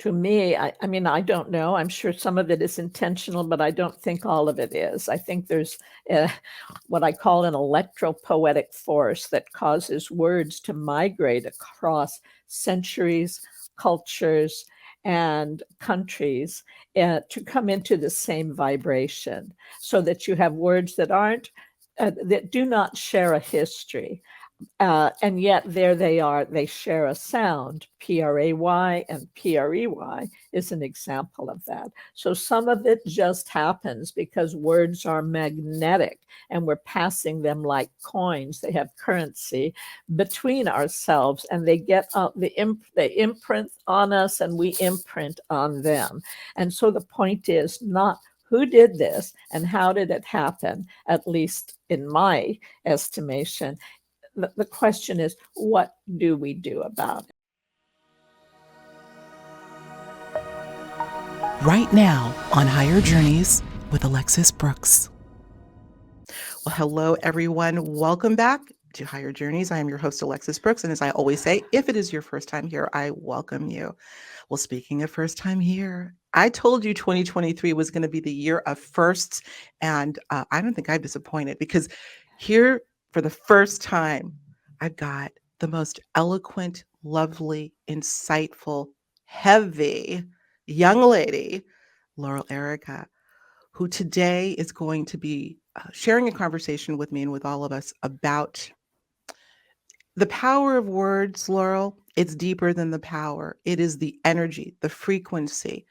To me, I mean, I don't know. I'm sure some of it is intentional, but I don't think all of it is. I think there's what I call an electropoetic force that causes words to migrate across centuries, cultures, and countries to come into the same vibration, so that you have words that aren't that do not share a history, and yet there they are, they share a sound. Pray and prey is an example of that. So some of it just happens because words are magnetic and we're passing them like coins. They have currency between ourselves, and they get they imprint on us and we imprint on them. And so the point is not who did this and how did it happen, at least in my estimation. The question is, what do we do about it? Right now on Higher Journeys with Alexis Brooks. Well, hello, everyone. Welcome back to Higher Journeys. I am your host, Alexis Brooks. And as I always say, if it is your first time here, I welcome you. Well, speaking of first time here, I told you 2023 was going to be the year of firsts. And I don't think I'm disappointed, because here for the first time, I've got the most eloquent, lovely, insightful, heavy young lady, Laurel Airica, who today is going to be sharing a conversation with me and with all of us about the power of words. Laurel, it's deeper than the power. It is the energy, the frequency,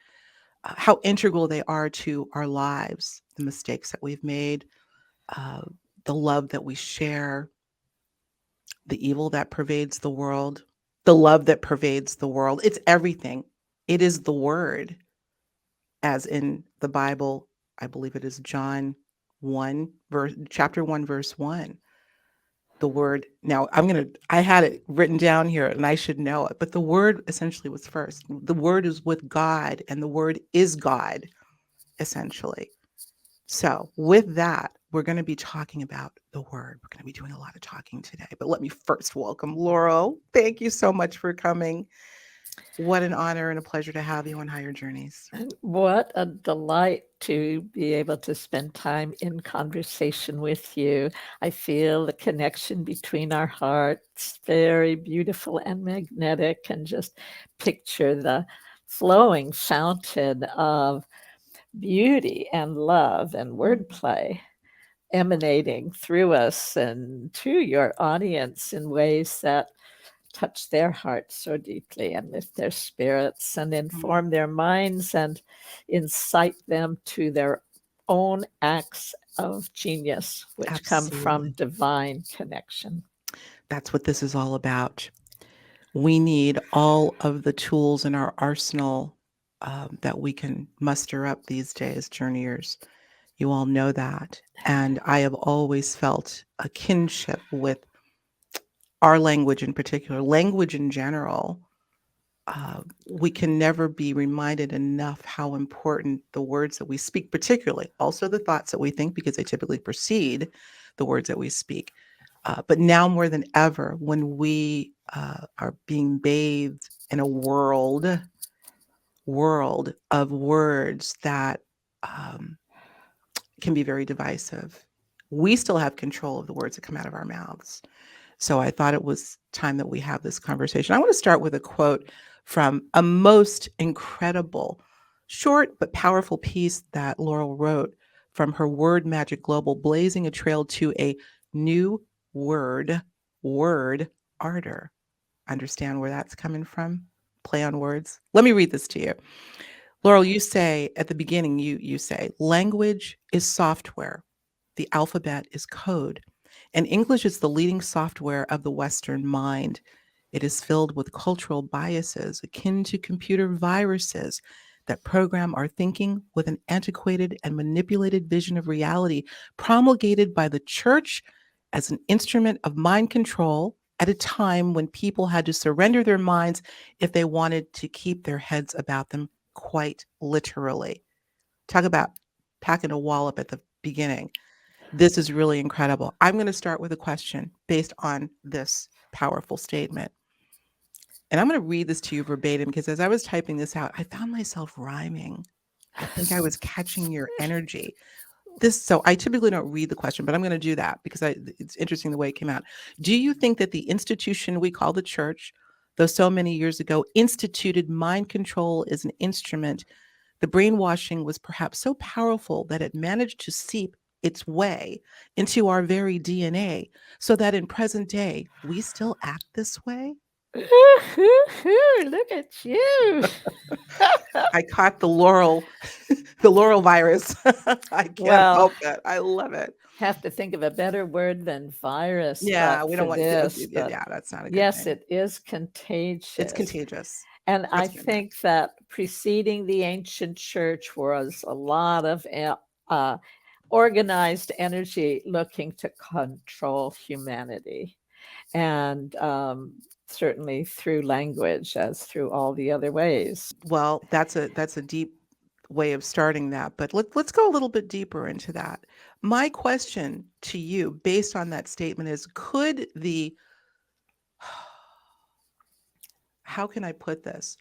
how integral they are to our lives, the mistakes that we've made, uh, the love that we share, the evil that pervades the world, the love that pervades the world. It's everything. It is the word, as in the Bible. I believe it is John 1, chapter 1, verse 1. The word, now I had it written down here and I should know it, but the word essentially was first. The word is with God and the word is God, essentially. So with that, we're going to be talking about the word. We're going to be doing a lot of talking today, but let me first welcome Laurel. Thank you so much for coming. What an honor and a pleasure to have you on Higher Journeys. What a delight to be able to spend time in conversation with you. I feel the connection between our hearts, very beautiful and magnetic, and just picture the flowing fountain of beauty and love and wordplay emanating through us and to your audience in ways that touch their hearts so deeply and lift their spirits and inform their minds and incite them to their own acts of genius, which come from divine connection. That's what this is all about. We need all of the tools in our arsenal that we can muster up these days, journeyers. You all know that. And I have always felt a kinship with our language in particular, language in general. We can never be reminded enough how important the words that we speak, particularly also the thoughts that we think, because they typically precede the words that we speak. But now more than ever, when we are being bathed in a world of words that can be very divisive, we still have control of the words that come out of our mouths. So I thought it was time that we have this conversation. I want to start with a quote from a most incredible, short but powerful piece that Laurel wrote from her Word Magic Global, Blazing a Trail to a New Word Ardor. Understand where that's coming from? Play on words. Let me read this to you. Laurel, you say at the beginning, you say, language is software. The alphabet is code. And English is the leading software of the Western mind. It is filled with cultural biases akin to computer viruses that program our thinking with an antiquated and manipulated vision of reality promulgated by the church as an instrument of mind control at a time when people had to surrender their minds if they wanted to keep their heads about them, quite literally. Talk about packing a wallop at the beginning. This is really incredible. I'm going to start with a question based on this powerful statement. And I'm going to read this to you verbatim because as I was typing this out, I found myself rhyming. I think I was catching your energy. So I typically don't read the question, but I'm going to do that because it's interesting the way it came out. Do you think that the institution we call the church, though so many years ago instituted mind control as an instrument, the brainwashing was perhaps so powerful that it managed to seep its way into our very DNA so that in present day we still act this way? Look at you. I caught the Laurel, the Laurel virus. I can't Well, help it. I love it. have to think of a better word than virus, Yeah, but we for don't want to. this, but Yeah, that's not a good yes, thing. it is It's contagious. contagious. And I Let's hear that. think that preceding the ancient church was a lot of uh, organized energy looking to control humanity. And certainly through language, as through all the other ways. Well, that's a deep way of starting that, but let's go a little bit deeper into that. My question to you, based on that statement, is: could the how can I put this?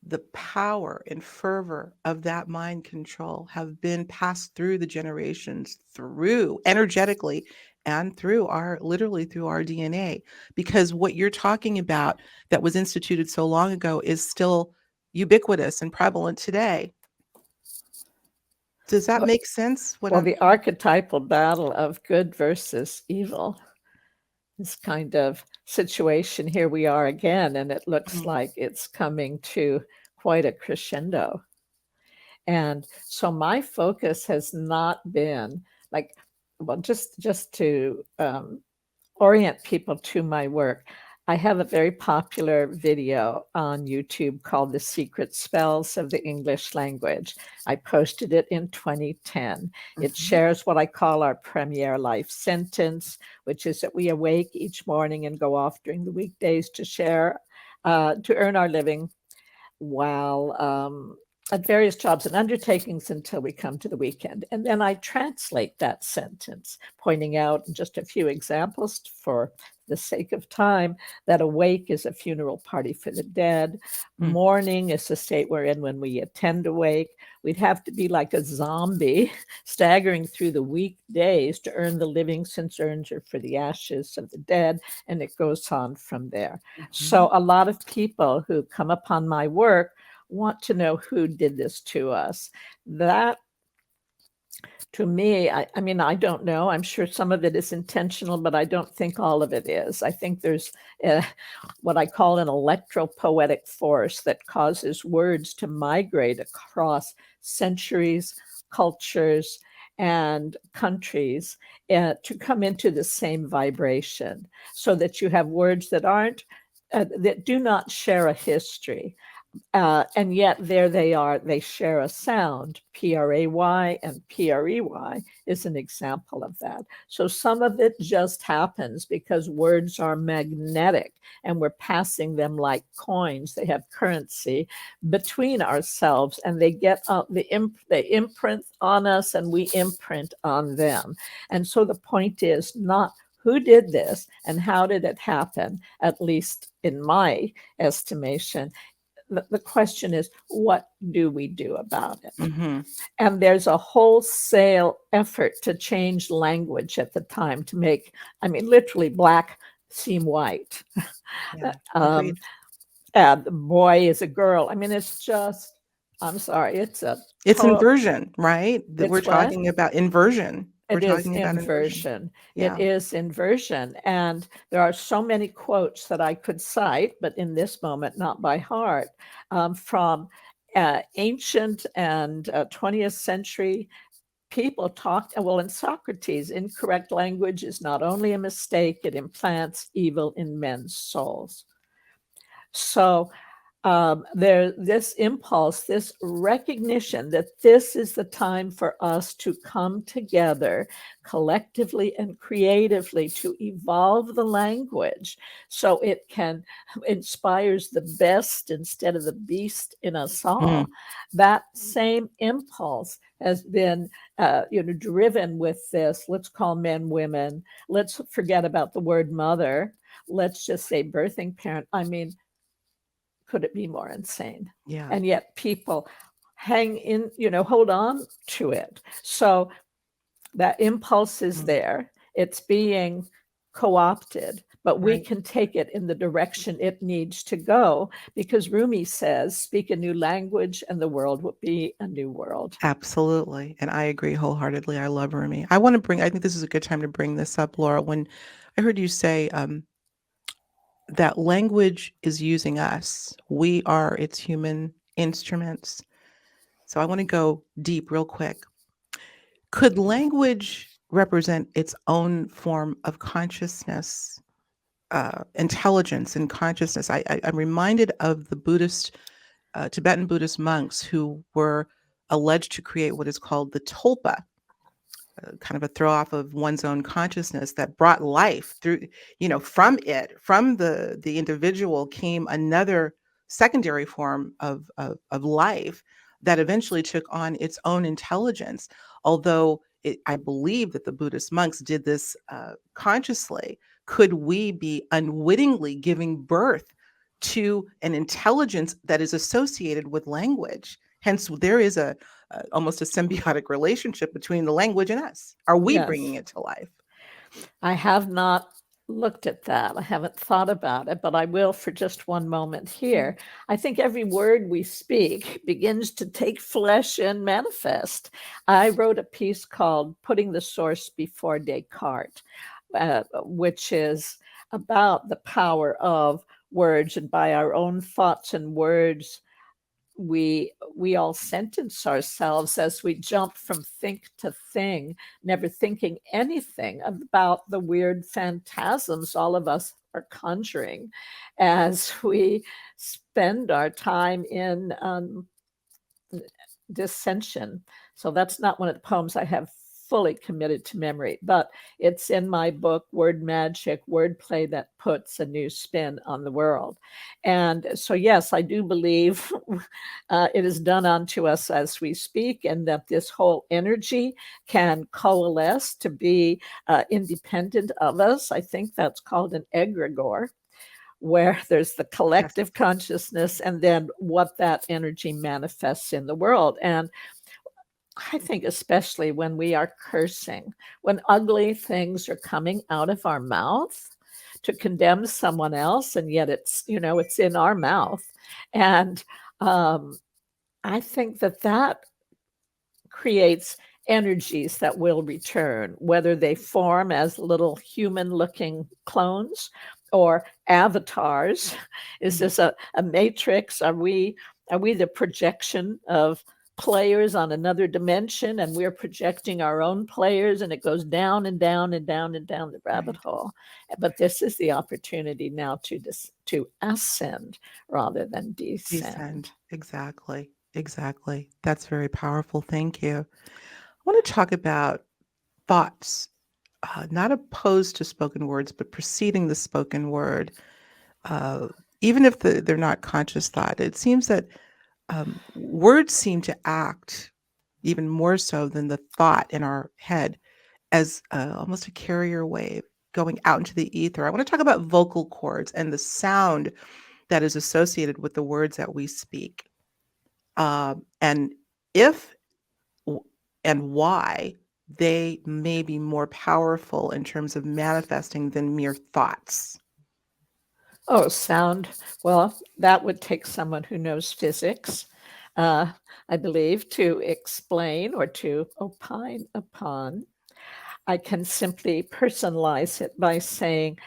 The power and fervor of that mind control have been passed through the generations, through energetically and through our literally through our DNA, because what you're talking about that was instituted so long ago is still ubiquitous and prevalent today. Does that Well, make sense? What well, I'm the archetypal battle of good versus evil, this kind of situation, here we are again, and it looks Mhm. like it's coming to quite a crescendo. And so my focus has not been like, well, just to orient people to my work. I have a very popular video on YouTube called The Secret Spells of the English Language. I posted it in 2010. It Mhm. shares what I call our premier life sentence, which is that we awake each morning and go off during the weekdays to share, to earn our living while at various jobs and undertakings until we come to the weekend. And then I translate that sentence, pointing out just a few examples for the sake of time that awake is a funeral party for the dead. Mm. Mourning is the state we're in when we attend awake. We'd have to be like a zombie, staggering through the weekdays to earn the living, since urns are for the ashes of the dead. And it goes on from there. Mhm. So a lot of people who come upon my work want to know who did this to us. That, to me, I mean, I don't know. I'm sure some of it is intentional, but I don't think all of it is. I think there's what I call an electropoetic force that causes words to migrate across centuries, cultures, and countries to come into the same vibration, so that you have words that aren't that do not share a history, and yet there they are, they share a sound. Pray and prey is an example of that. So some of it just happens because words are magnetic and we're passing them like coins. They have currency between ourselves, and they get they imprint on us and we imprint on them. And so the point is not who did this and how did it happen, at least in my estimation. The question is, what do we do about it? Mhm. And there's a wholesale effort to change language at the time to make, I mean, literally black seem white. Yeah. um, Agreed. and the boy is a girl. I mean, it's just, I'm sorry, it's a It's total, inversion, right? That we're it's what? talking about inversion. We're It is talking about inversion. inversion. It Yeah. is inversion. And there are so many quotes that I could cite, but in this moment, not by heart, from ancient and 20th century people talked. Well, in Socrates, incorrect language is not only a mistake, it implants evil in men's souls. So this impulse, this recognition that this is the time for us to come together collectively and creatively to evolve the language so it can inspires the best instead of the beast in us Mm. all. That same impulse has been driven with this. Let's call men women. Let's forget about the word mother. Let's just say birthing parent. I mean, could it be more insane? Yeah. And yet people hang in, hold on to it. So that impulse is Mm. there. It's being co-opted, but we Right. can take it in the direction it needs to go, because Rumi says, speak a new language and the world will be a new world. Absolutely. And I agree wholeheartedly. I love Rumi. I think this is a good time to bring this up, Laura. When I heard you say that language is using us, we are its human instruments. So I want to go deep real quick. Could language represent its own form of consciousness, intelligence and consciousness? I'm reminded of the Tibetan Buddhist monks who were alleged to create what is called the tulpa, kind of a throw off of one's own consciousness that brought life through, from the individual came another secondary form of life that eventually took on its own intelligence. Although I believe that the Buddhist monks did this consciously, could we be unwittingly giving birth to an intelligence that is associated with language? Hence, there is almost a symbiotic relationship between the language and us. Are we bringing Yes, it to life? I have not looked at that. I haven't thought about it, but I will for just one moment Mm. here. I think every word we speak begins to take flesh and manifest. I wrote a piece called Putting the Source Before Descartes, which is about the power of words, and by our own thoughts and words we all sentence ourselves as we jump from think to thing, never thinking anything about the weird phantasms all of us are conjuring as we spend our time in dissension. So that's not one of the poems I have fully committed to memory, but it's in my book, Word Magic, Wordplay That Puts a New Spin on the World. And so, yes, I do believe it is done unto us as we speak, and that this whole energy can coalesce to be independent of us. I think that's called an egregore, where there's the Yes. collective consciousness and then what that energy manifests in the world. And I think especially when we are cursing, when ugly things are coming out of our mouth to condemn someone else, and yet it's in our mouth. And I think that creates energies that will return, whether they form as little human looking clones or avatars. Is this a matrix? Are we the projection of players on another dimension, and we're projecting our own players, and it goes down and down and down and down the rabbit Right. hole? But this is the opportunity now to ascend rather than descend. Descend. Exactly. Exactly. That's very powerful. Thank you. I want to talk about thoughts, not opposed to spoken words, but preceding the spoken word. Uh, Even if they're not conscious thought, it seems that words seem to act even more so than the thought in our head as almost a carrier wave going out into the ether. I want to talk about vocal cords and the sound that is associated with the words that we speak, and if and why they may be more powerful in terms of manifesting than mere thoughts. Oh, sound. Well, that would take someone who knows physics, uh, I believe, to explain or to opine upon. I can simply personalize it by saying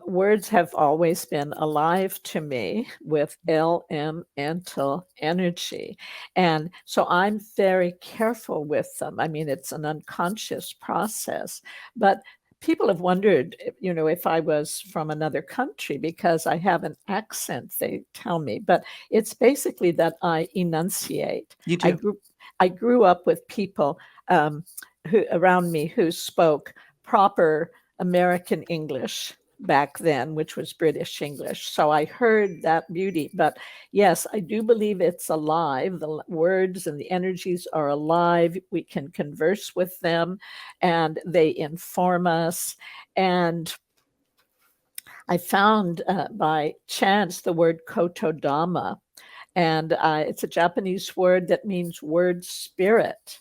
words have always been alive to me with elemental energy. And so I'm very careful with them. I mean, it's an unconscious process, but people have wondered, if I was from another country, because I have an accent, they tell me, but it's basically that I enunciate. You I do. grew, I grew up with people who around me who spoke proper American English back then, which was British English. So I heard that beauty. But yes, I do believe it's alive. The words and the energies are alive. We can converse with them and they inform us. And I found by chance the word Kotodama, and it's a Japanese word that means word spirit.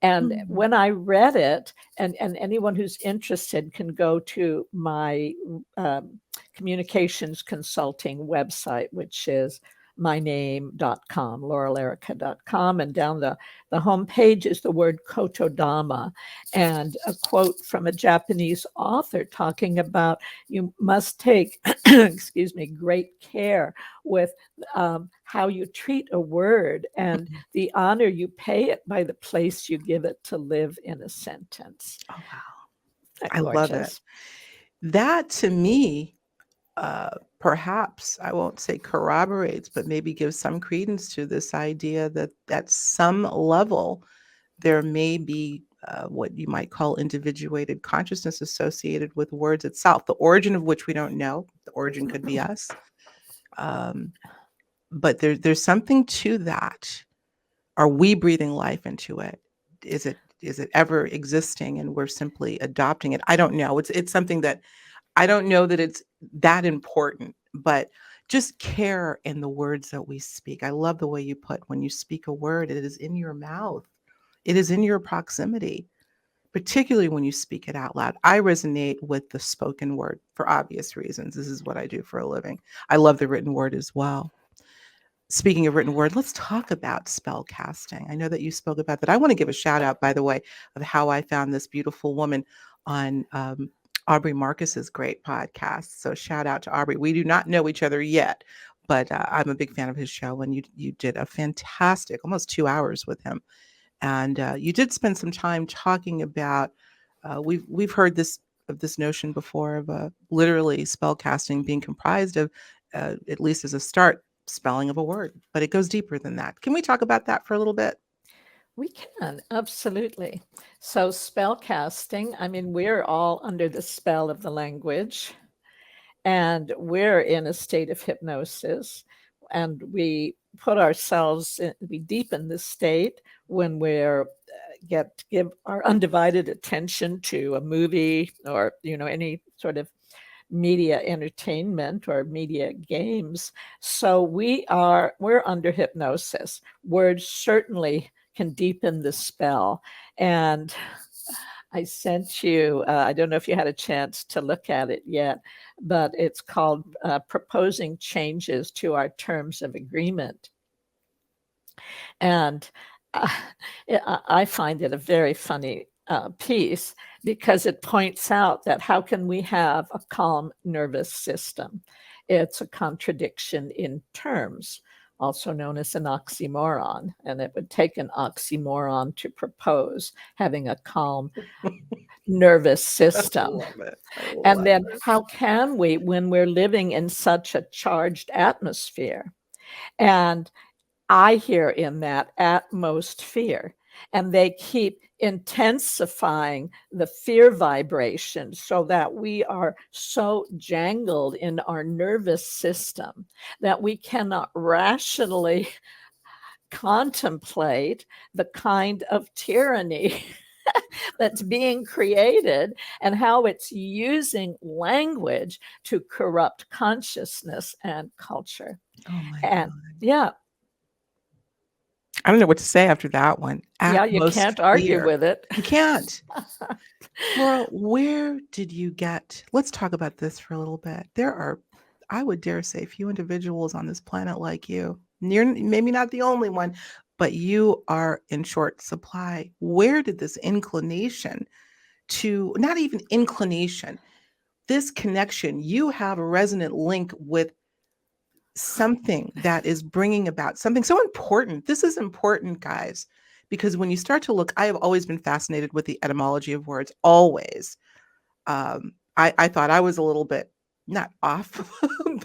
And when I read it, and anyone who's interested can go to my communications consulting website, which is myname.com, laurelairica.com, and down the home page is the word Kotodama, and a quote from a Japanese author talking about you must take, excuse me, great care with how you treat a word and the honor you pay it by the place you give it to live in a sentence. Oh, wow. Isn't that I love it. gorgeous? That to me, perhaps I won't say corroborates, but maybe gives some credence to this idea that at some level there may be what you might call individuated consciousness associated with words itself, the origin of which we don't know. The origin could be us. But there's something to that. Are we breathing life into it? Is it ever existing and we're simply adopting it? I don't know. It's something that I don't know that it's that important, but just care in the words that we speak. I love the way you put when you speak a word, it is in your mouth. It is in your proximity, particularly when you speak it out loud. I resonate with the spoken word for obvious reasons. This is what I do for a living. I love the written word as well. Speaking of written word, let's talk about spell casting. I know that you spoke about that. I want to give a shout out, by the way, of how I found this beautiful woman on Aubrey Marcus's great podcast. So shout out to Aubrey. We do not know each other yet, but I'm a big fan of his show, and you did a fantastic, almost 2 hours with him, and you did spend some time talking about. We've heard this notion before of literally spell casting being comprised of, at least as a start, spelling of a word, but it goes deeper than that. Can we talk about that for a little bit? We can, absolutely. So, spell casting, I mean, we're all under the spell of the language, and we're in a state of hypnosis, and we put ourselves in, we deepen the state when we're give our undivided attention to a movie or any sort of media entertainment or media games. So we're under hypnosis. Words certainly can deepen the spell. And I sent you, I don't know if you had a chance to look at it yet, but it's called Proposing Changes to Our Terms of Agreement. And uh, I find it a very funny piece because it points out that how can we have a calm nervous system? It's a contradiction in terms, also known as an oxymoron. And it would take an oxymoron to propose having a calm nervous system. And then how can we, when we're living in such a charged atmosphere? And I hear in that atmosphere, and they keep intensifying the fear vibration so that we are so jangled in our nervous system that we cannot rationally contemplate the kind of tyranny that's being created and how it's using language to corrupt consciousness and culture. Oh my And God. yeah, I don't know what to say after that one. yeah, you can't argue Atmosphere. with it. You can't. Laurel, where did you get? Let's talk about this for a little bit. There are, I would dare say, few individuals on this planet like you. You're maybe not the only one, but you are in short supply. Where did this inclination to, not even inclination, this connection, you have a resonant link with something that is bringing about something so important. This is important, guys, because when you start to look, I have always been fascinated with the etymology of words, always. I thought I was a little bit not off,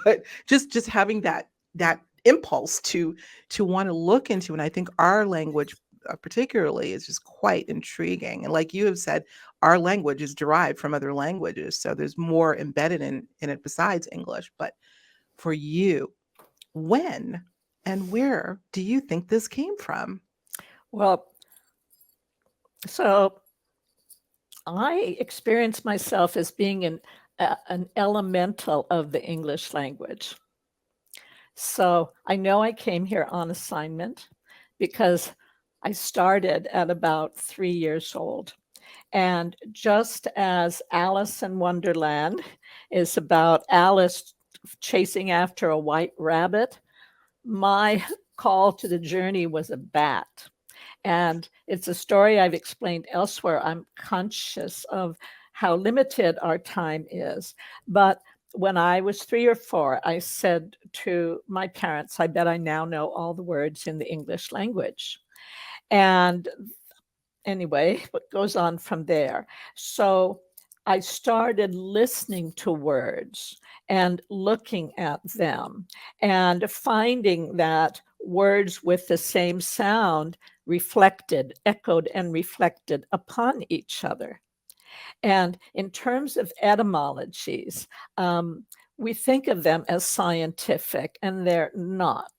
but just having that impulse to want to look into, and I think our language particularly is just quite intriguing. And like you have said, our language is derived from other languages, so there's more embedded in it besides English. But for you, when and where do you think this came from? Well, so I experience myself as being an elemental of the English language. So I know I came here on assignment because I started at about 3 years old. And just as Alice in Wonderland is about Alice chasing after a white rabbit, my call to the journey was a bat. And it's a story I've explained elsewhere. I'm conscious of how limited our time is. But when I was 3 or 4, I said to my parents, I bet I now know all the words in the English language. And anyway, what goes on from there? So I started listening to words and looking at them and finding that words with the same sound reflected, echoed, and reflected upon each other. And in terms of etymologies, we think of them as scientific, and they're not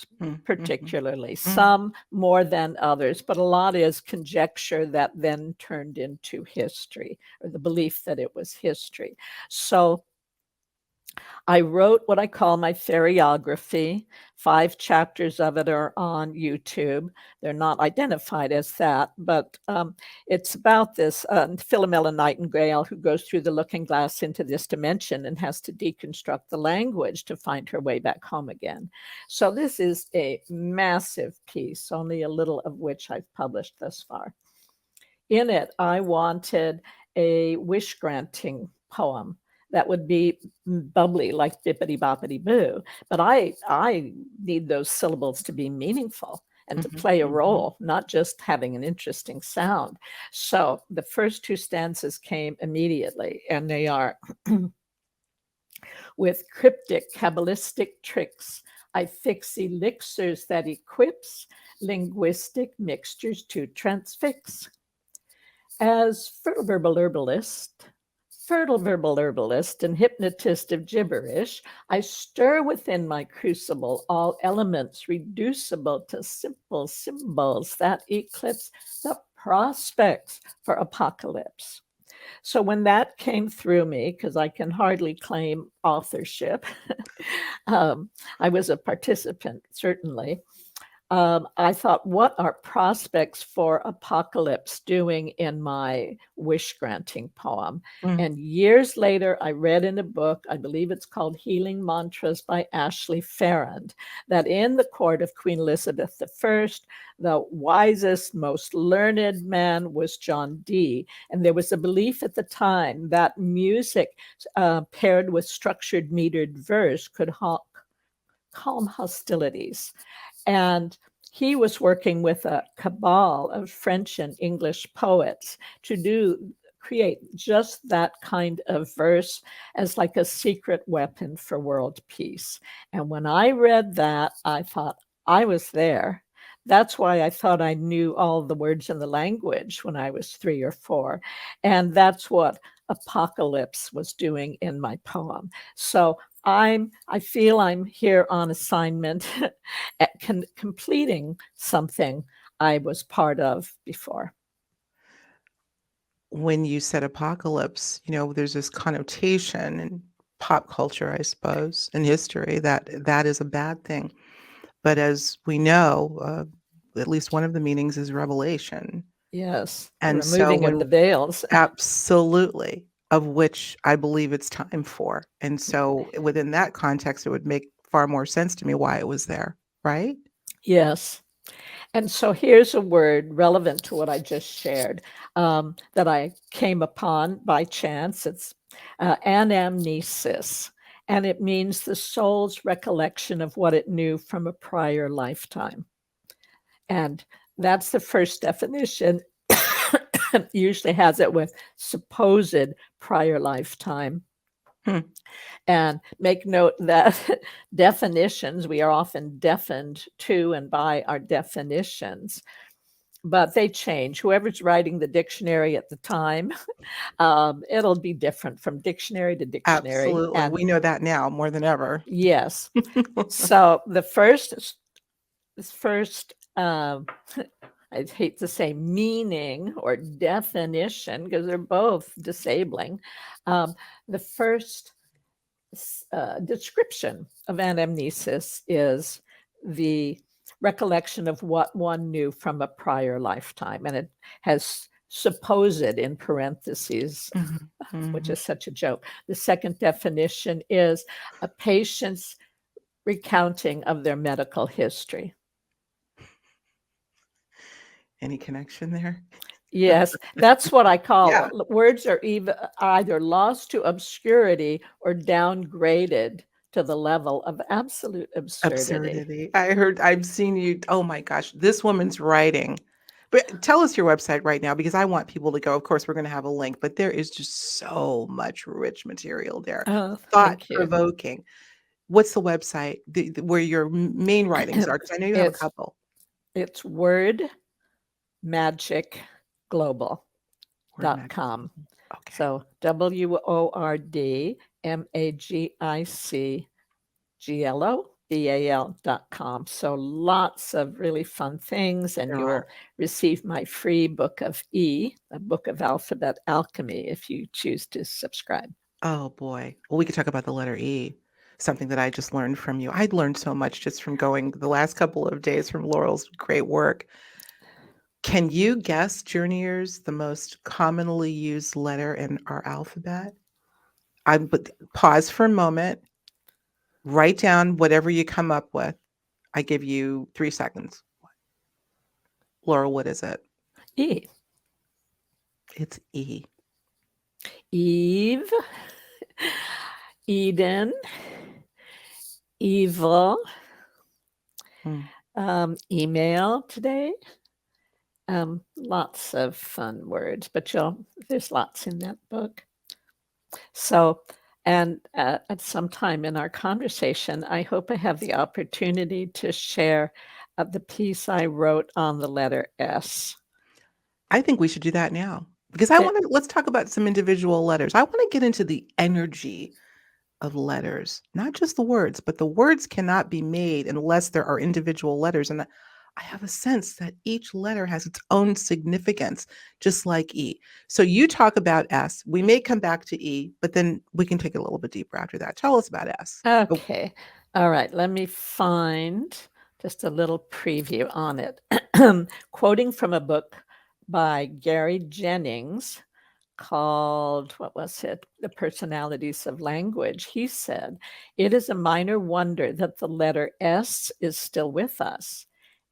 particularly. Some more than others, but a lot is conjecture that then turned into history, or the belief that it was history. So I wrote what I call my fairyography. 5 chapters of it are on YouTube. They're not identified as that, but it's about this Philomela Nightingale who goes through the looking glass into this dimension and has to deconstruct the language to find her way back home again. So this is a massive piece, only a little of which I've published thus far. In it, I wanted a wish granting poem that would be bubbly like bippity boppity boo. But I need those syllables to be meaningful and to play a role, not just having an interesting sound. So the first 2 stanzas came immediately, and they are with cryptic Kabbalistic tricks, I fix elixirs that equips linguistic mixtures to transfix. As fertile verbal herbalist and hypnotist of gibberish, I stir within my crucible all elements reducible to simple symbols that eclipse the prospects for apocalypse. So when that came through me, because I can hardly claim authorship, I was a participant, certainly. I thought, what are prospects for apocalypse doing in my wish granting poem? And years later, I read in a book, I believe it's called Healing Mantras by Ashley Farrand, that in the court of Queen Elizabeth I, the wisest, most learned man was John Dee. And there was a belief at the time that music paired with structured metered verse could calm hostilities. And he was working with a cabal of French and English poets to create just that kind of verse as like a secret weapon for world peace. And when I read that, I thought I was there. That's why I thought I knew all the words in the language when I was 3 or 4. And that's what apocalypse was doing in my poem. So I feel I'm here on assignment at completing something I was part of before. When you said apocalypse, there's this connotation in pop culture, I suppose, in history that is a bad thing. But as we know, at least one of the meanings is revelation. Yes, And so removing of the veils. absolutely, of which I believe it's time for. And so within that context, it would make far more sense to me why it was there, right? Yes. And so here's a word relevant to what I just shared that I came upon by chance. It's anamnesis, and it means the soul's recollection of what it knew from a prior lifetime. And that's the first definition. Usually has it with supposed prior lifetime. And make note that definitions, we are often deafened to and by our definitions, but they change. Whoever's writing the dictionary at the time, it'll be different from dictionary to dictionary. Absolutely. And we know that now more than ever. yes. So the first I hate to say meaning or definition because they're both disabling. The first description of anamnesis is the recollection of what one knew from a prior lifetime. And it has supposed in parentheses, which is such a joke. The second definition is a patient's recounting of their medical history. Any connection there? Yes, that's what I call Yeah. words are either lost to obscurity or downgraded to the level of absolute absurdity. Absurdity. I've seen you. Oh my gosh, this woman's writing. But tell us your website right now because I want people to go. Of course, we're going to have a link, but there is just so much rich material there. Oh, Thought thank you. provoking. What's the website where your main writings are? Because I know you have a It's couple. it's Word Magic Global. Word Magic. .com. Okay. So WORDMAGICGLOBAL.com. So lots of really fun things, and There you'll are. receive my free book of E, a book of alphabet alchemy, if you choose to subscribe. Oh boy. Well, we could talk about the letter E, something that I just learned from you. I'd learned so much just from going the last couple of days from Laurel's great work. Can you guess, Journeyers, the most commonly used letter in our alphabet? But pause for a moment, write down whatever you come up with. I give you 3 seconds. Laurel, what is it? E. It's E. Eve, Eden, evil, Hmm. email today. Lots of fun words, but there's lots in that book. So, and at some time in our conversation, I hope I have the opportunity to share the piece I wrote on the letter S. I think we should do that now because It, let's talk about some individual letters. I want to get into the energy of letters, not just the words, but the words cannot be made unless there are individual letters. And I have a sense that each letter has its own significance, just like E. So you talk about S. We may come back to E, but then we can take it a little bit deeper after that. Tell us about S. okay. All right. Let me find just a little preview on it. Quoting from a book by Gary Jennings called, what was it? The Personalities of Language. He said, "It is a minor wonder that the letter S is still with us.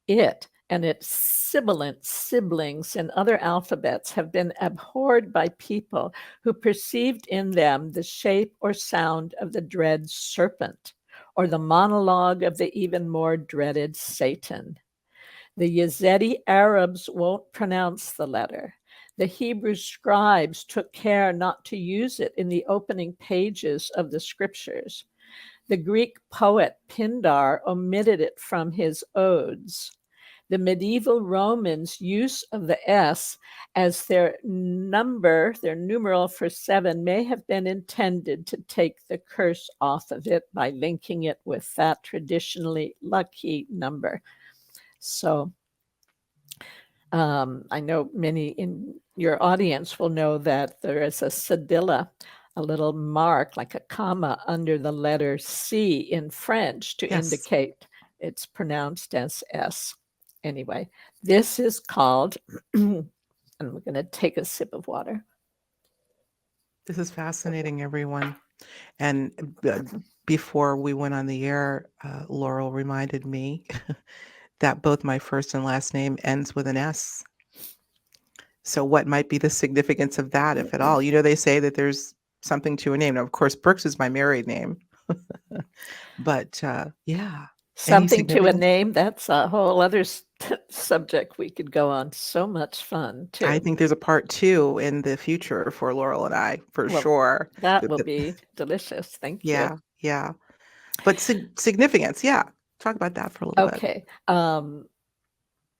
It and its sibilant siblings in other alphabets have been abhorred by people who perceived in them the shape or sound of the dread serpent, or the monologue of the even more dreaded Satan. The Yazidi Arabs won't pronounce the letter. The Hebrew scribes took care not to use it in the opening pages of the scriptures. The Greek poet Pindar omitted it from his odes. The medieval Romans' use of the S as their numeral for 7, may have been intended to take the curse off of it by linking it with that traditionally lucky number." So I know many in your audience will know that there is a cedilla, a little mark like a comma under the letter C in French to Yes, indicate it's pronounced as S. Anyway, this is called, and we're going to take a sip of water. this is fascinating, everyone. And before we went on the air, Laurel reminded me that both my first and last name ends with an S. So what might be the significance of that, if at all? You know, they say that there's something to a name. Now, of course, Brooks is my married name. But yeah, any Something to a significance? name, that's a whole other subject we could go on. So much fun, I too. think there's a part 2 in the future for Laurel and I, for Well, sure. that But will be delicious. Thank you. yeah, yeah. But significance, yeah. Talk about that for a little bit. Okay.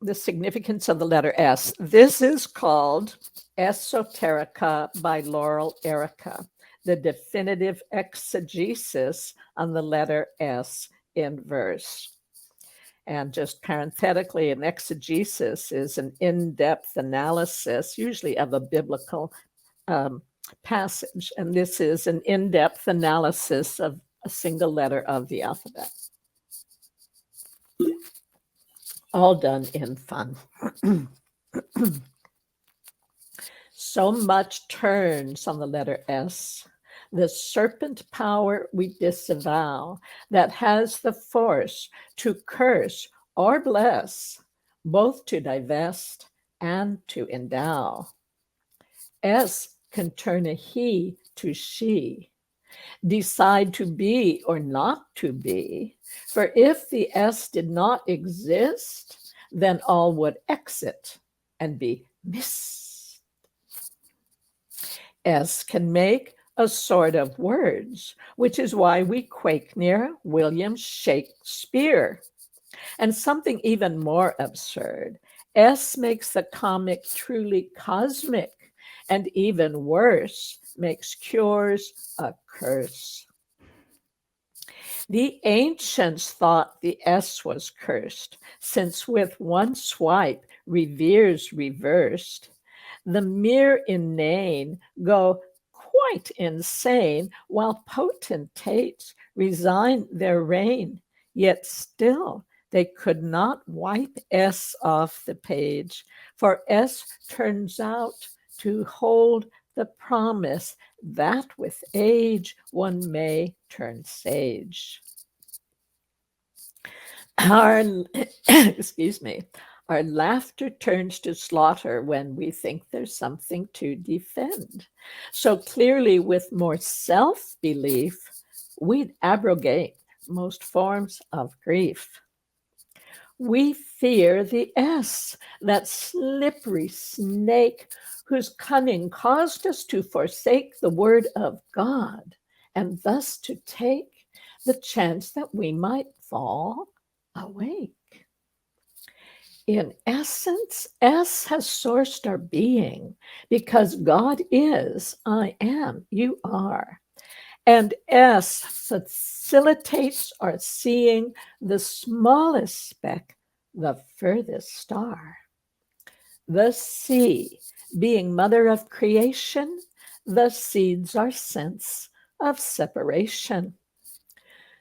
The significance of the letter S. This is called Esoterica by Laurel Airica, the definitive exegesis on the letter S in verse. And just parenthetically, an exegesis is an in-depth analysis, usually of a biblical passage. And this is an in-depth analysis of a single letter of the alphabet. All done in fun. So much turns on the letter S. The serpent power we disavow that has the force to curse or bless, both to divest and to endow. S can turn a he to she, decide to be or not to be. For if the S did not exist, then all would exit and be missed. S can make a sort of words, which is why we quake near William Shakespeare. And something even more absurd, S makes the comic truly cosmic, and even worse, makes cures a curse. The ancients thought the S was cursed, since with one swipe revere's reversed. The mere inane go quite insane, while potentates resign their reign. Yet still they could not wipe S off the page, for S turns out to hold the promise that with age one may turn sage. Our, excuse me, our laughter turns to slaughter when we think there's something to defend. So clearly, with more self-belief, we'd abrogate most forms of grief. We fear the S, that slippery snake whose cunning caused us to forsake the word of God, and thus to take the chance that we might fall awake. In essence, S has sourced our being because God is, I am, you are. And S facilitates our seeing the smallest speck, the furthest star. The sea, being mother of creation, the seeds are sense of separation.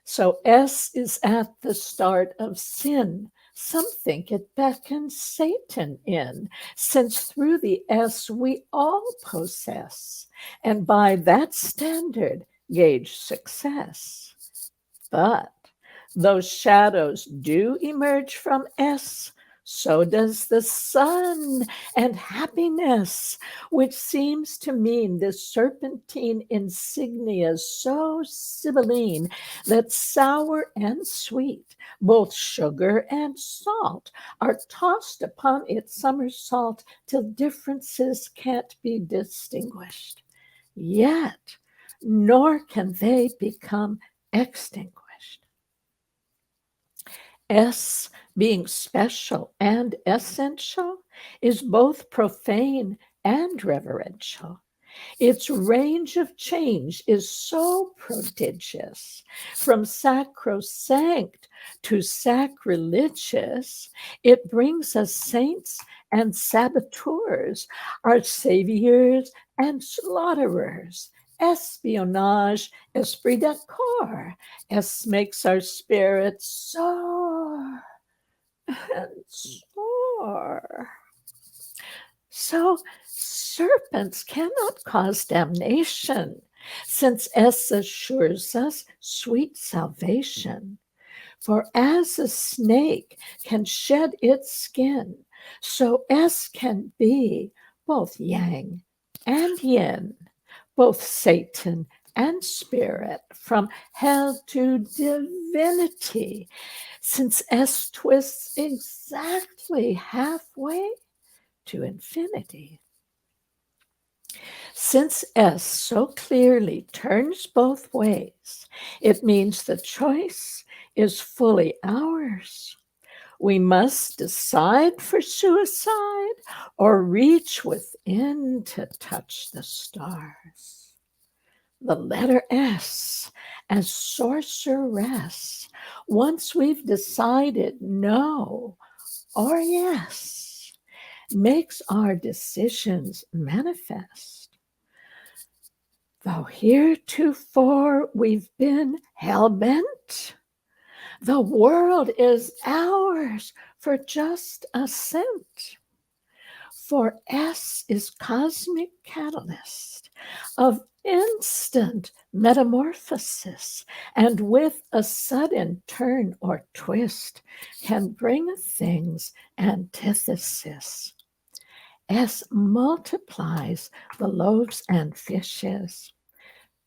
So S is at the start of sin. Some think it beckons Satan in, since through the S we all possess, and by that standard gauge success. But those shadows do emerge from S, so does the sun and happiness, which seems to mean this serpentine insignia so sibylline that sour and sweet, both sugar and salt, are tossed upon its somersault till differences can't be distinguished. Yet, nor can they become extinguished. S, being special and essential, is both profane and reverential. Its range of change is so prodigious, from sacrosanct to sacrilegious, it brings us saints and saboteurs, our saviors and slaughterers. Espionage, esprit de corps. S makes our spirits soar and soar. So serpents cannot cause damnation, since S assures us sweet salvation. For as a snake can shed its skin, so S can be both yang and yin, both Satan and spirit, from hell to divinity, since S twists exactly halfway to infinity. Since S so clearly turns both ways, it means the choice is fully ours. We must decide for suicide or reach within to touch the stars. the letter S as sorceress. Once we've decided no or yes, makes our decisions manifest. Though heretofore we've been hell-bent, the world is ours for just a cent. For S is cosmic catalyst of instant metamorphosis, and with a sudden turn or twist can bring a thing's antithesis. S multiplies the loaves and fishes,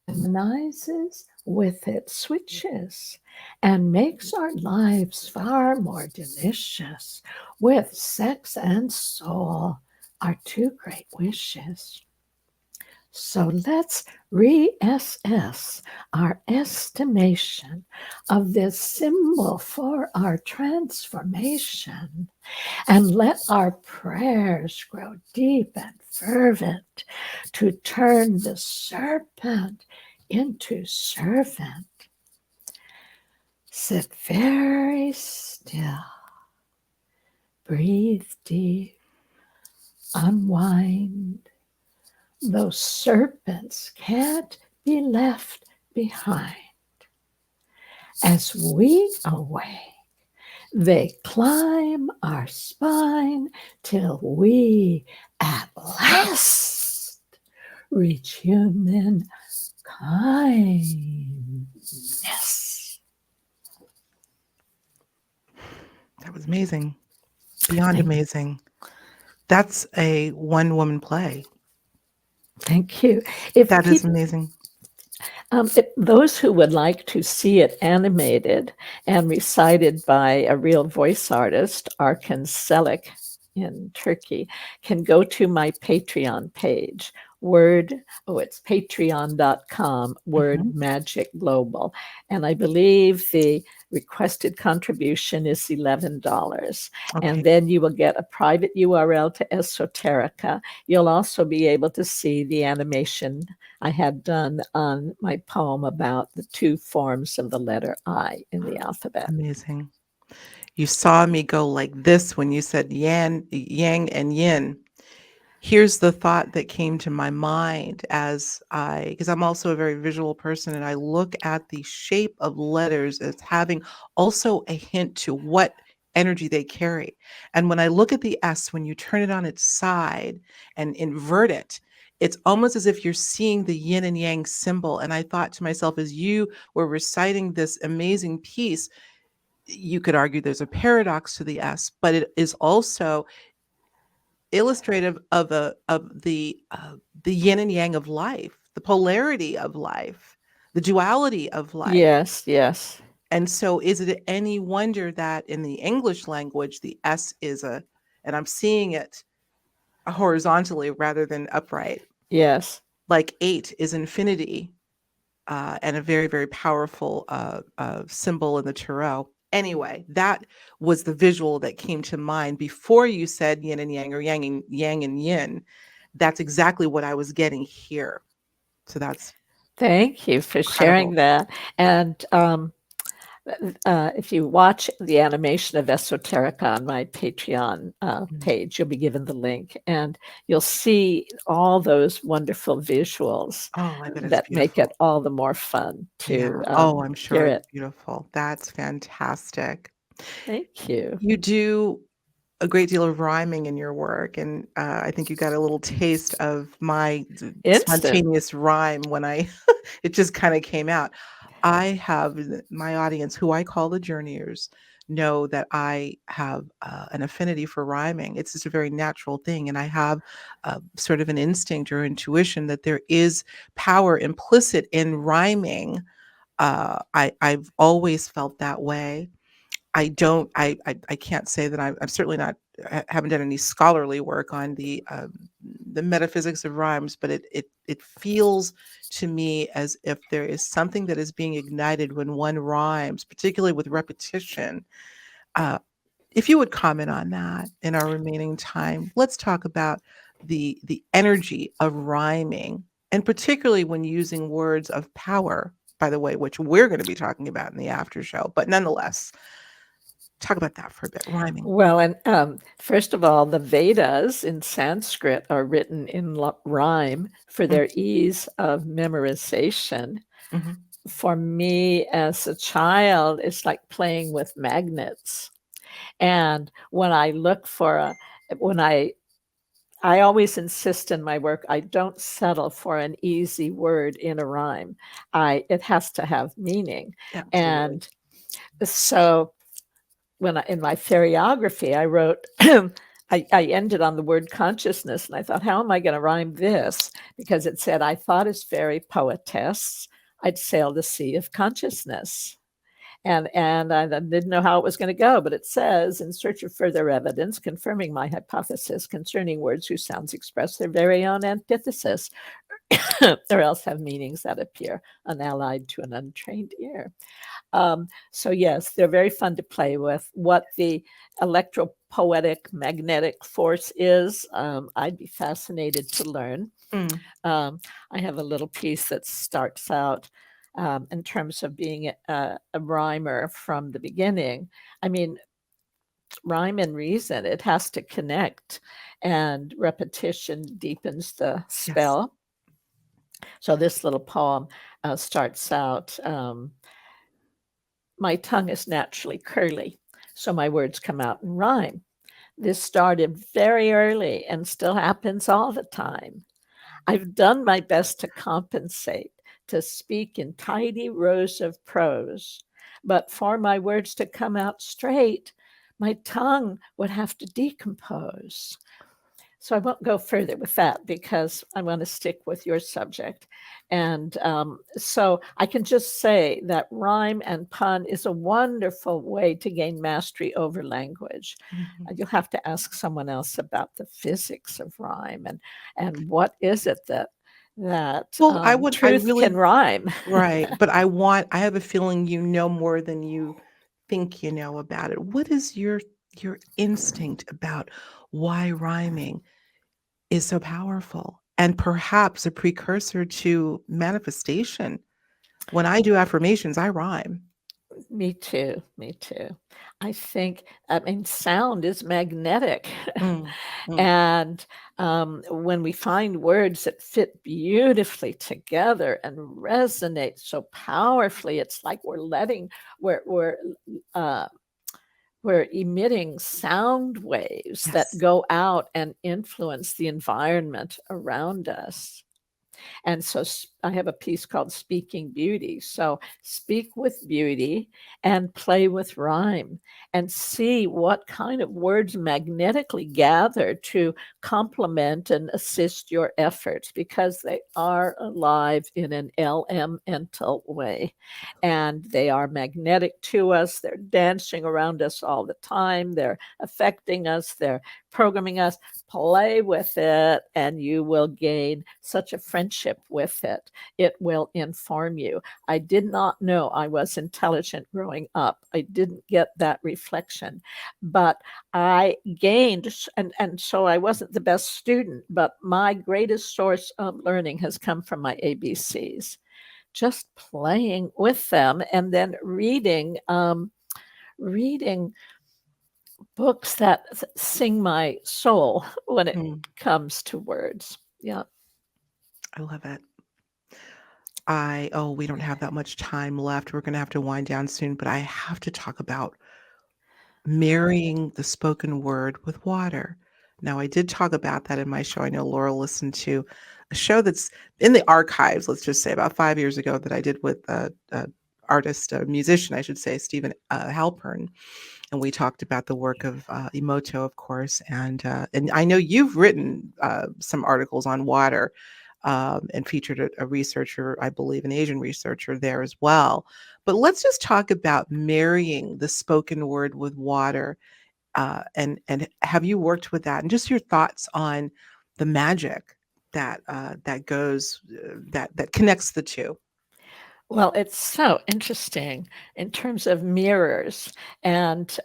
harmonizes with its switches, and makes our lives far more delicious. With sex and soul, our two great wishes. So let's reassess our estimation of this symbol for our transformation, and let our prayers grow deep and fervent to turn the serpent into servant. Sit very still, breathe deep, unwind. Those serpents can't be left behind. As we awake, they climb our spine till we at last reach human kindness. That was amazing. Beyond Thank- amazing. That's a one-woman play. Thank you. If That is people, amazing. if those who would like to see it animated and recited by a real voice artist, Arkan Selik in Turkey, can go to my Patreon page. It's patreon.com, Word Mhm. Magic Global. And I believe the requested contribution is $11. Okay. And then you will get a private URL to Esoterica. You'll also be able to see the animation I had done on my poem about the two forms of the letter I in the alphabet. Amazing. You saw me go like this when you said yang and yin. Here's the thought that came to my mind because I'm also a very visual person, and I look at the shape of letters as having also a hint to what energy they carry. And when I look at the S, when you turn it on its side and invert it, it's almost as if you're seeing the yin and yang symbol. And I thought to myself, as you were reciting this amazing piece, you could argue there's a paradox to the S, but it is also illustrative of the yin and yang of life, the polarity of life, the duality of life. Yes, yes. And so is it any wonder that in the English language, the S is and I'm seeing it horizontally rather than upright, Yes. like 8 is infinity, and a very, very powerful symbol in the tarot. Anyway, that was the visual that came to mind before you said yin and yang, or yang and yin. That's exactly what I was getting here. So that's Thank you for sharing incredible. that. And if you watch the animation of Esoterica on my Patreon page, you'll be given the link, and you'll see all those wonderful visuals Oh, I bet it's that make beautiful. it all the more fun Yeah. to Oh, I'm sure hear it's it. beautiful. That's fantastic. Thank you. You do a great deal of rhyming in your work, and I think you got a little taste of my Instant. spontaneous rhyme when I it just kind of came out. I have my audience, who I call the journeyers, know that I have an affinity for rhyming. It's just a very natural thing, and I have sort of an instinct or intuition that there is power implicit in rhyming. I've always felt that way. I don't I can't say that I'm certainly not haven't done any scholarly work on the metaphysics of rhymes, but it feels to me as if there is something that is being ignited when one rhymes, particularly with repetition. Uh, if you would comment on that in our remaining time, let's talk about the energy of rhyming And particularly when using words of power, by the way, which we're going to be talking about in the after show. But nonetheless, talk about that for a bit, rhyming. Well, and first of all, the Vedas in Sanskrit are written in rhyme for Mm, their ease of memorization. mhm, For me as a child, it's like playing with magnets. And when I look for when I always insist in my work, I don't settle for an easy word in a rhyme. It has to have meaning. absolutely. And so in my feriography, I wrote, I ended on the word consciousness, and I thought, how am I going to rhyme this? Because it said, I thought as fairy poetess, I'd sail the sea of consciousness. And I didn't know how it was going to go, but it says, in search of further evidence confirming my hypothesis concerning words whose sounds express their very own antithesis, or else have meanings that appear unallied to an untrained ear. So yes, they're very fun to play with. What the electropoetic magnetic force is, I'd be fascinated to learn. Mm, I have a little piece that starts out in terms of being a rhymer from the beginning. I mean, rhyme and reason, it has to connect, and repetition deepens the yes. spell. So this little poem starts out, my tongue is naturally curly, so my words come out in rhyme. This started very early and still happens all the time. I've done my best to compensate, to speak in tidy rows of prose, but for my words to come out straight, my tongue would have to decompose. So I won't go further with that because I want to stick with your subject. And so I can just say that rhyme and pun is a wonderful way to gain mastery over language. Mhm. You'll have to ask someone else about the physics of rhyme and what is it that Well, I truth can really, rhyme. right. But I have a feeling you know more than you think you know about it. What is your instinct about why rhyming is so powerful and perhaps a precursor to manifestation? When I do affirmations, I rhyme. Me too. Me too. I mean, sound is magnetic. Mm, mm, And when we find words that fit beautifully together and resonate so powerfully, it's like we're, we're, uh, we're emitting sound waves that yes. go out and influence the environment around us. And so I have a piece called Speaking Beauty. So speak with beauty and play with rhyme and see what kind of words magnetically gather to complement and assist your efforts because they are alive in an elemental way. And they are magnetic to us. They're dancing around us all the time. They're affecting us. They're programming us. Play with it and you will gain such a friendship with it. It will inform you. I did not know I was intelligent growing up. I didn't get that reflection, but I gained, and so I wasn't the best student, but my greatest source of learning has come from my ABCs, just playing with them and then reading books that sing my soul when it Mm, comes to words. Yeah. I love it. We don't have that much time left. We're going to have to wind down soon, but I have to talk about marrying the spoken word with water. Now, I did talk about that in my show. I know Laura listened to a show that's in the archives, let's just say about 5 years ago, that I did with a musician, I should say, Stephen Halpern. And we talked about the work of Emoto, of course. And I know you've written some articles on water and featured a researcher, I believe, an Asian researcher there as well. But let's just talk about marrying the spoken word with water. And have you worked with that? And just your thoughts on the magic that goes that connects the two. Well, it's so interesting in terms of mirrors. And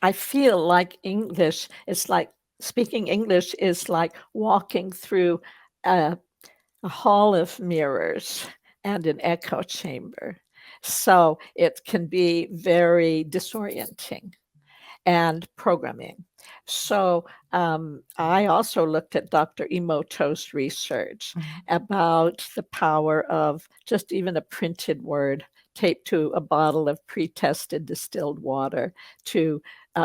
I feel like English is like speaking English is like walking through a a hall of mirrors and an echo chamber. So it can be very disorienting and programming. So I also looked at Dr. Emoto's research Mhm. about the power of just even a printed word taped to a bottle of pre-tested distilled water to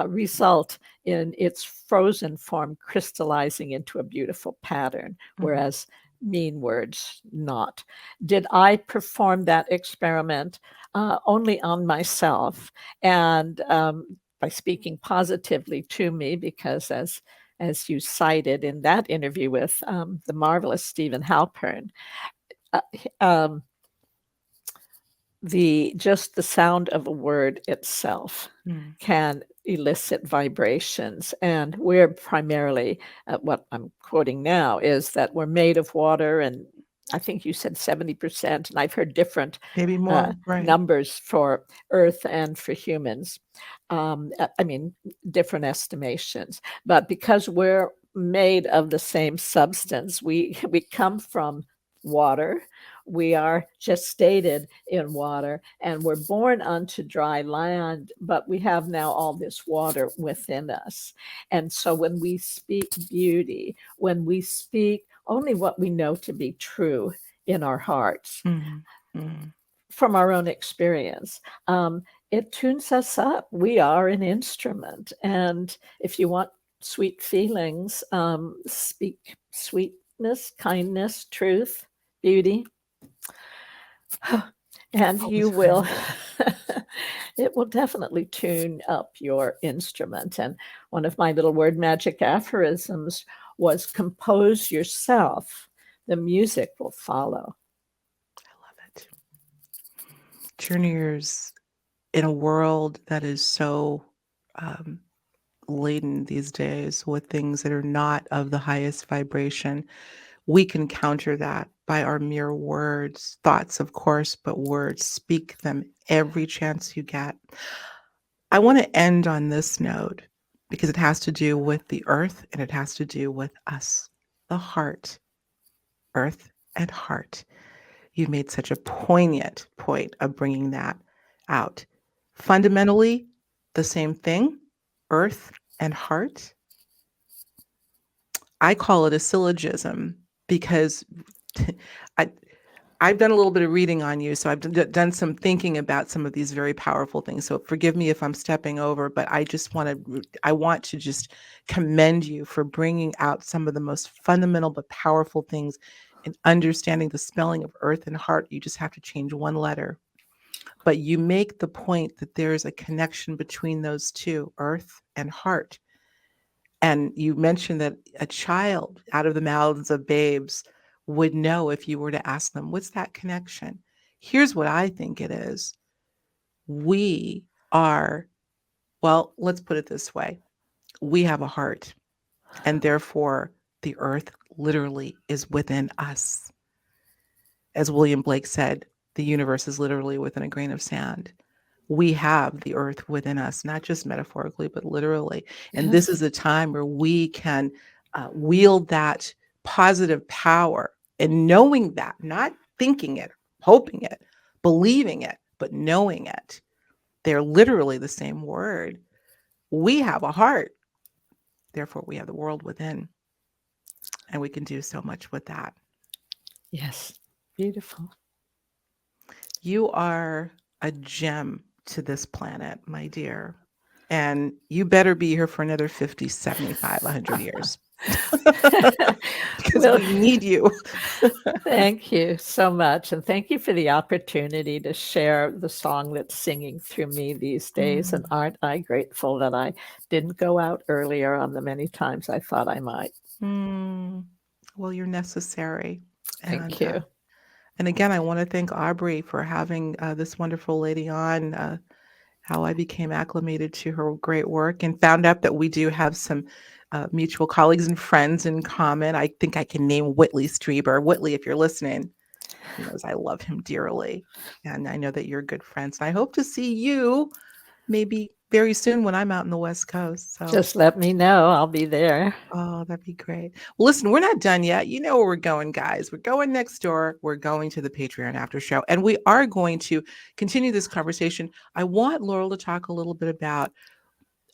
result in its frozen form crystallizing into a beautiful pattern, Mhm. whereas mean words not. Did I perform that experiment only on myself? And by speaking positively to me, because as you cited in that interview with the marvelous Stephen Halpern, uh, um, the sound of a word itself Mm. can elicit vibrations, and we're primarily what I'm quoting now is that we're made of water, and I think you said 70%, and I've heard different Maybe more, right? numbers for earth and for humans. I mean, different estimations, but because we're made of the same substance, we come from water, we are gestated in water, and we're born unto dry land, but we have now all this water within us. And so when we speak beauty, when we speak only what we know to be true in our hearts Mhm. Mhm. from our own experience, it tunes us up. We are an instrument. And if you want sweet feelings, speak sweetness, kindness, truth, beauty, and you Always will find it. it will definitely tune up your instrument. And one of my little word magic aphorisms was compose yourself, the music will follow. I love it. Journeyers, in a world that is so um, laden these days with things that are not of the highest vibration, we can counter that by our mere words, thoughts, of course, but words. Speak them every chance you get. I want to end on this note because it has to do with the earth and it has to do with us, the heart, earth and heart. You made such a poignant point of bringing that out. Fundamentally, the same thing, earth and heart. I call it a syllogism because I, I've done a little bit of reading on you, so I've done some thinking about some of these very powerful things. So forgive me if I'm stepping over, but I want to just commend you for bringing out some of the most fundamental but powerful things in understanding the spelling of earth and heart. You just have to change one letter. But you make the point that there's a connection between those two, earth and heart. And you mentioned that a child out of the mouths of babes would know if you were to ask them, what's that connection? Here's what I think it is. We are, well, let's put it this way. We have a heart, and therefore the earth literally is within us. As William Blake said, the universe is literally within a grain of sand. We have the earth within us, not just metaphorically, but literally. And this Yes. is a time where we can wield that positive power and knowing that, not thinking it, hoping it, believing it, but knowing it. They're literally the same word. We have a heart, therefore, we have the world within, and we can do so much with that. Yes. Beautiful. You are a gem to this planet, my dear. And you better be here for another 50, 75, 100 years because Well, we need you. thank you so much. And thank you for the opportunity to share the song that's singing through me these days. And Mm, aren't I grateful that I didn't go out earlier on the many times I thought I might? mm. Well, you're necessary. Thank And uh, you. and again, I want to thank Aubrey for having this wonderful lady on. How I became acclimated to her great work and found out that we do have some mutual colleagues and friends in common. I think I can name Whitley Strieber. Whitley, if you're listening, he knows I love him dearly. And I know that you're good friends. I hope to see you maybe very soon when I'm out in the West Coast. So Just let me know. I'll be there. oh, that'd be great. Well, listen, we're not done yet. You know where we're going, guys. We're going next door. We're going to the Patreon after show, and we are going to continue this conversation. I want Laurel to talk a little bit about,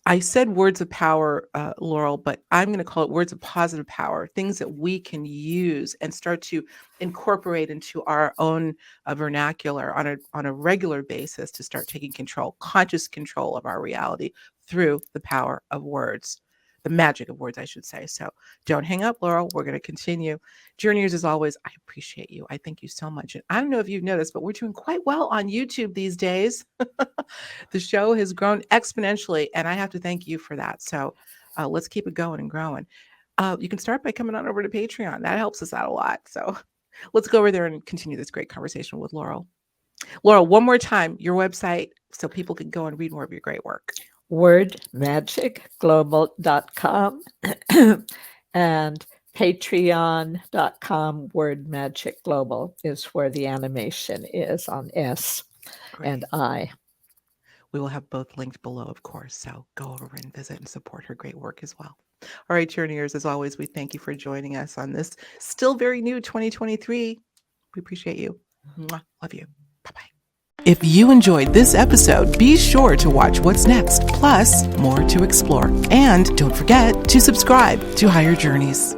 I said words of power, Laurel, but I'm going to call it words of positive power, things that we can use and start to incorporate into our own vernacular on a regular basis to start taking control, conscious control of our reality through the power of words, the magic of words, I should say. So don't hang up, Laurel. We're going to continue. Journeyers, as always, I appreciate you. I thank you so much. And I don't know if you've noticed, but we're doing quite well on YouTube these days. The show has grown exponentially, and I have to thank you for that. So let's keep it going and growing. You can start by coming on over to Patreon. That helps us out a lot. So let's go over there and continue this great conversation with Laurel. Laurel, one more time, your website so people can go and read more of your great work. Wordmagicglobal.com and patreon.com. Wordmagicglobal is where the animation is on S and I. We will have both linked below, of course. So go over and visit and support her great work as well. All right, journeyers, as always, we thank you for joining us on this still very new 2023. We appreciate you. Mwah. Love you. Bye-bye. If you enjoyed this episode, be sure to watch what's next, plus more to explore. And don't forget to subscribe to Higher Journeys.